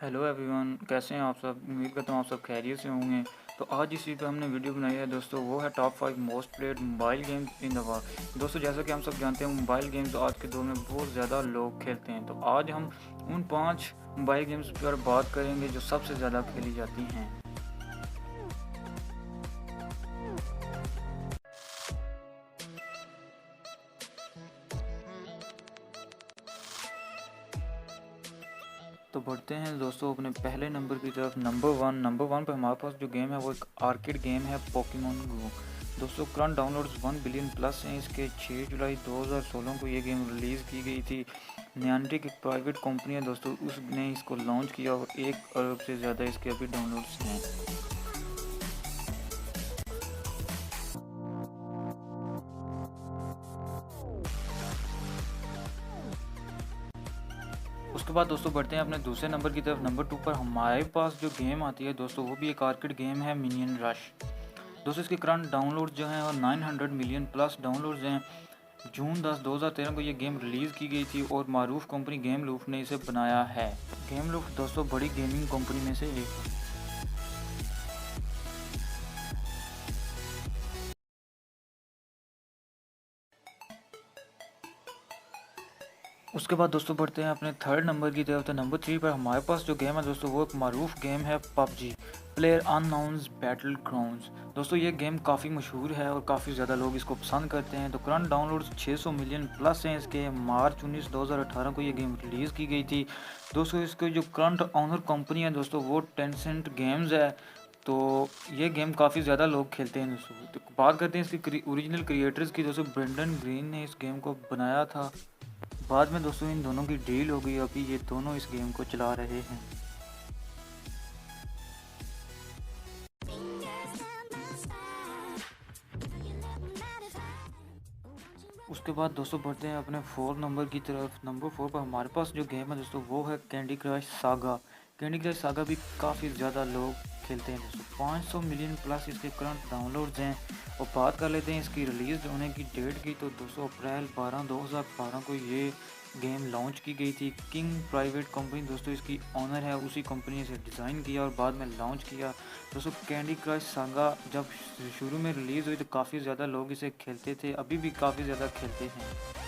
Hello everyone, कैसे हैं आप सब। उम्मीद करता हूँ आप सब खैरियत से होंगे। तो आज इसी पे हमने वीडियो बनाई है दोस्तों, वो है top 5 most played mobile games in the world. दोस्तों जैसा कि हम सब जानते हैं, मोबाइल गेम्स आज के दौर में बहुत ज़्यादा लोग खेलते हैं। तो आज हम उन 5 मोबाइल गेम्स पर बात करेंगे जो सबसे ज़्यादा खेली जाती हैं। तो बढ़ते हैं दोस्तों अपने पहले नंबर की तरफ। नंबर वन पे हमारे पास जो गेम है वो एक आर्केड गेम है, पोकेमॉन गो। दोस्तों करंट डाउनलोड्स 1 बिलियन प्लस हैं इसके। 6 जुलाई 2016 को ये गेम रिलीज़ की गई थी। नियांटिक एक प्राइवेट कंपनी है दोस्तों, उसने इसको लॉन्च किया और 1 अरब से ज़्यादा इसके अभी डाउनलोड्स हैं। उसके बाद दोस्तों बढ़ते हैं अपने दूसरे नंबर की तरफ। नंबर 2 पर हमारे पास जो गेम आती है दोस्तों, वो भी एक आर्केड गेम है, मिनियन रश। दोस्तों इसके करंट डाउनलोड जो हैं और 900 मिलियन प्लस डाउनलोड्स हैं। जून 10 2013 को ये गेम रिलीज़ की गई थी और मारूफ कंपनी गेम लूफ ने इसे बनाया है। गेम लूफ दोस्तों बड़ी गेमिंग कंपनी में से एक है। उसके बाद दोस्तों बढ़ते हैं अपने थर्ड नंबर की तरफ। तो नंबर 3 पर हमारे पास जो गेम है दोस्तों, वो एक मारूफ गेम है, PUBG player unknowns battle grounds. दोस्तों ये गेम काफ़ी मशहूर है और काफ़ी ज़्यादा लोग इसको पसंद करते हैं। तो करंट डाउनलोड्स 600 मिलियन प्लस हैं इसके। मार्च 19 2018 को ये गेम रिलीज़ की गई थी। दोस्तों इसके जो करंट ऑनर कंपनी है दोस्तों, वो टेंसेंट गेम्स है। तो ये गेम काफ़ी ज़्यादा लोग खेलते हैं दोस्तों। तो बात करते हैं इसकी ओरिजिनल क्रिएटर्स की। दोस्तों ब्रेंडन ग्रीन ने इस गेम को बनाया था। बाद में दोस्तों इन दोनों की डील हो गई, अभी ये दोनों इस गेम को चला रहे हैं। उसके बाद दोस्तों बढ़ते हैं अपने 4 नंबर की तरफ। नंबर 4 पर हमारे पास जो गेम है दोस्तों, वो है candy crush saga. Candy crush saga भी काफ़ी ज़्यादा लोग खेलते हैं दोस्तों। 500 मिलियन प्लस इसके करंट डाउनलोड्स हैं। और बात कर लेते हैं इसकी रिलीज़ होने की डेट की। तो दोस्तों अप्रैल 12 2012 को ये गेम लॉन्च की गई थी। किंग प्राइवेट कंपनी दोस्तों इसकी ऑनर है, उसी कंपनी ने इसे डिज़ाइन किया और बाद में लॉन्च किया। दोस्तों कैंडी क्रश सागा जब शुरू में रिलीज़ हुई तो काफ़ी ज़्यादा लोग इसे खेलते थे, अभी भी काफ़ी ज़्यादा खेलते हैं।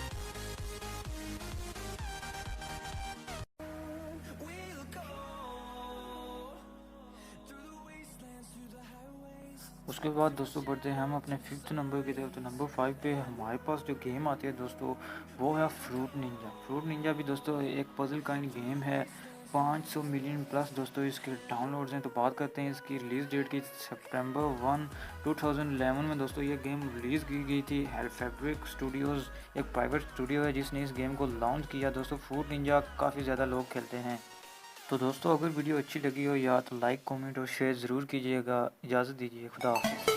उसके बाद दोस्तों बढ़ते हैं हम अपने 5th नंबर की तरफ। तो नंबर 5 पे हमारे पास जो गेम आती है दोस्तों, वो है फ्रूट निंजा। फ्रूट निंजा भी दोस्तों एक पजल काइंड गेम है। 500 मिलियन प्लस दोस्तों इसके डाउनलोड्स हैं। तो बात करते हैं इसकी रिलीज़ डेट की। सितंबर 1 2011 में दोस्तों ये गेम रिलीज़ की गई थी। फैब्रिक स्टूडियोज़ एक प्राइवेट स्टूडियो है जिसने इस गेम को लॉन्च किया। दोस्तों फ्रूट निंजा काफ़ी ज़्यादा लोग खेलते हैं। तो दोस्तों अगर वीडियो अच्छी लगी हो या तो लाइक कमेंट और शेयर ज़रूर कीजिएगा। इजाज़त दीजिए, खुदा हाफ़िज़।